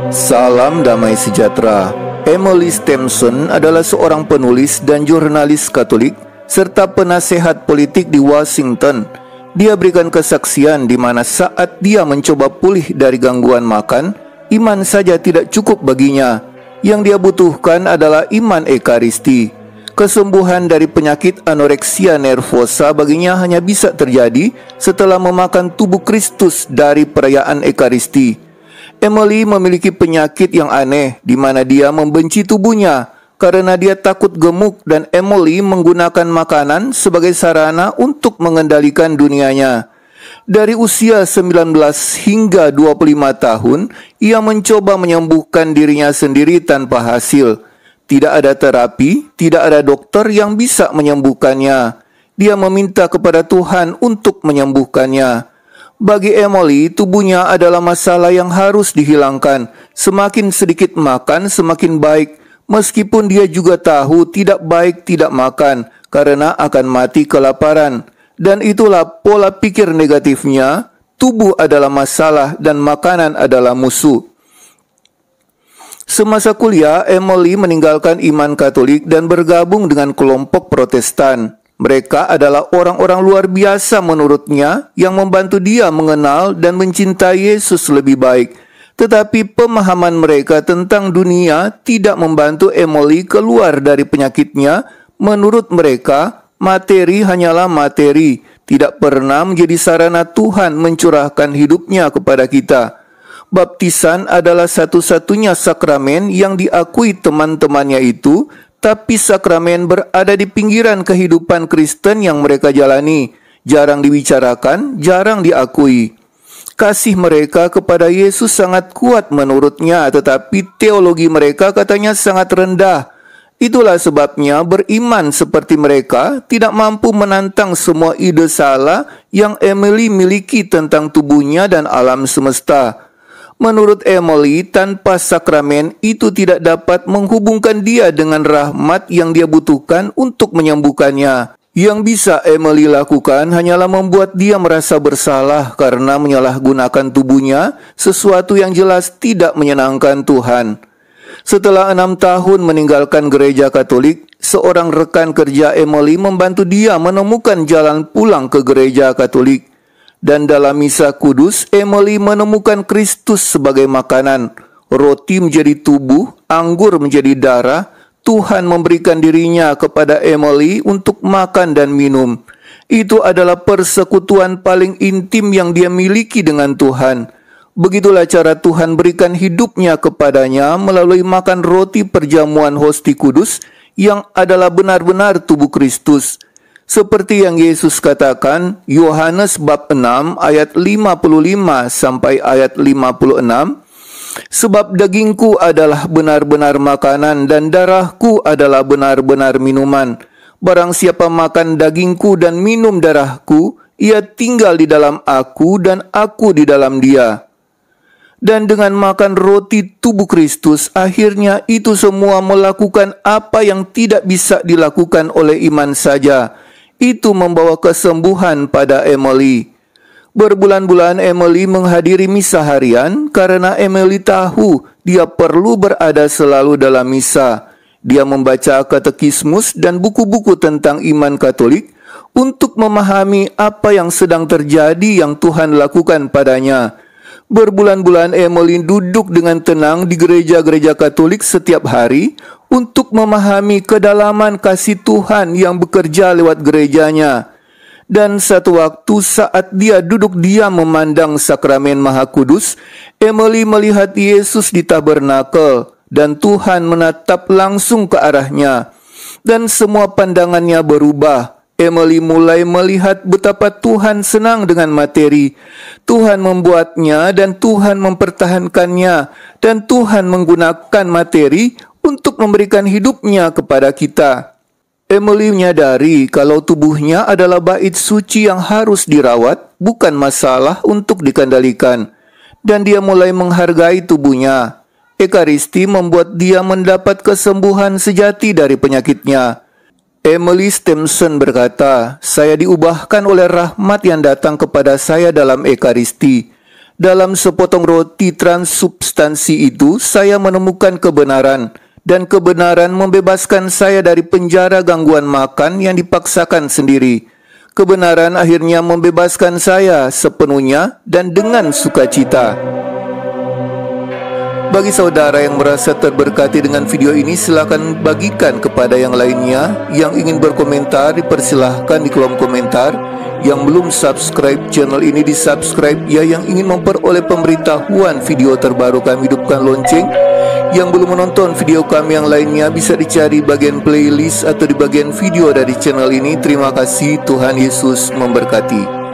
Salam damai sejahtera. Emily Stimson adalah seorang penulis dan jurnalis Katolik serta penasehat politik di Washington. Dia berikan kesaksian di mana saat dia mencoba pulih dari gangguan makan, iman saja tidak cukup baginya. Yang dia butuhkan adalah iman Ekaristi. Kesembuhan dari penyakit anoreksia nervosa baginya hanya bisa terjadi setelah memakan tubuh Kristus dari perayaan Ekaristi. Emily memiliki penyakit yang aneh di mana dia membenci tubuhnya karena dia takut gemuk, dan Emily menggunakan makanan sebagai sarana untuk mengendalikan dunianya. Dari usia 19 hingga 25 tahun, ia mencoba menyembuhkan dirinya sendiri tanpa hasil. Tidak ada terapi, tidak ada dokter yang bisa menyembuhkannya. Dia meminta kepada Tuhan untuk menyembuhkannya. Bagi Emily, tubuhnya adalah masalah yang harus dihilangkan. Semakin sedikit makan, semakin baik. Meskipun dia juga tahu tidak baik tidak makan, karena akan mati kelaparan. Dan itulah pola pikir negatifnya. Tubuh adalah masalah dan makanan adalah musuh. Semasa kuliah, Emily meninggalkan iman Katolik dan bergabung dengan kelompok Protestan. Mereka adalah orang-orang luar biasa menurutnya yang membantu dia mengenal dan mencintai Yesus lebih baik. Tetapi pemahaman mereka tentang dunia tidak membantu Emily keluar dari penyakitnya. Menurut mereka, materi hanyalah materi, tidak pernah menjadi sarana Tuhan mencurahkan hidupnya kepada kita. Baptisan adalah satu-satunya sakramen yang diakui teman-temannya itu, tapi sakramen berada di pinggiran kehidupan Kristen yang mereka jalani. Jarang dibicarakan, jarang diakui. Kasih mereka kepada Yesus sangat kuat menurutnya, tetapi teologi mereka katanya sangat rendah. Itulah sebabnya beriman seperti mereka tidak mampu menantang semua ide salah yang Emily miliki tentang tubuhnya dan alam semesta. Menurut Emily, tanpa sakramen itu tidak dapat menghubungkan dia dengan rahmat yang dia butuhkan untuk menyembuhkannya. Yang bisa Emily lakukan hanyalah membuat dia merasa bersalah karena menyalahgunakan tubuhnya, sesuatu yang jelas tidak menyenangkan Tuhan. Setelah 6 tahun meninggalkan gereja Katolik, seorang rekan kerja Emily membantu dia menemukan jalan pulang ke gereja Katolik. Dan dalam misa kudus, Emily menemukan Kristus sebagai makanan. Roti menjadi tubuh, anggur menjadi darah. Tuhan memberikan dirinya kepada Emily untuk makan dan minum. Itu adalah persekutuan paling intim yang dia miliki dengan Tuhan. Begitulah cara Tuhan berikan hidupnya kepadanya melalui makan roti perjamuan hosti kudus yang adalah benar-benar tubuh Kristus. Seperti yang Yesus katakan, Yohanes bab 6 ayat 55 sampai ayat 56, sebab dagingku adalah benar-benar makanan dan darahku adalah benar-benar minuman. Barang siapa makan dagingku dan minum darahku, ia tinggal di dalam aku dan aku di dalam dia. Dan dengan makan roti tubuh Kristus, akhirnya itu semua melakukan apa yang tidak bisa dilakukan oleh iman saja. Itu membawa kesembuhan pada Emily. Berbulan-bulan Emily menghadiri misa harian karena Emily tahu dia perlu berada selalu dalam misa. Dia membaca katekismus dan buku-buku tentang iman Katolik untuk memahami apa yang sedang terjadi yang Tuhan lakukan padanya. Berbulan-bulan Emily duduk dengan tenang di gereja-gereja Katolik setiap hari untuk memahami kedalaman kasih Tuhan yang bekerja lewat gerejanya. Dan satu waktu saat dia duduk diam memandang sakramen Maha Kudus, Emily melihat Yesus di tabernakel dan Tuhan menatap langsung ke arahnya. Dan semua pandangannya berubah. Emily mulai melihat betapa Tuhan senang dengan materi. Tuhan membuatnya dan Tuhan mempertahankannya, dan Tuhan menggunakan materi untuk memberikan hidupnya kepada kita. Emily menyadari kalau tubuhnya adalah bait suci yang harus dirawat, bukan masalah untuk dikendalikan. Dan dia mulai menghargai tubuhnya. Ekaristi membuat dia mendapat kesembuhan sejati dari penyakitnya. Emily Stimson berkata, "Saya diubahkan oleh rahmat yang datang kepada saya dalam Ekaristi. Dalam sepotong roti transubstansi itu, saya menemukan kebenaran, dan kebenaran membebaskan saya dari penjara gangguan makan yang dipaksakan sendiri. Kebenaran akhirnya membebaskan saya sepenuhnya dan dengan sukacita. Bagi saudara yang merasa terberkati dengan video ini, silakan bagikan kepada yang lainnya. Yang ingin berkomentar, dipersilahkan di kolom komentar. Yang belum subscribe channel ini, di subscribe ya. Yang ingin memperoleh pemberitahuan video terbaru kami, hidupkan lonceng. Yang belum menonton video kami yang lainnya, bisa dicari bagian playlist atau di bagian video dari channel ini. Terima kasih, Tuhan Yesus memberkati.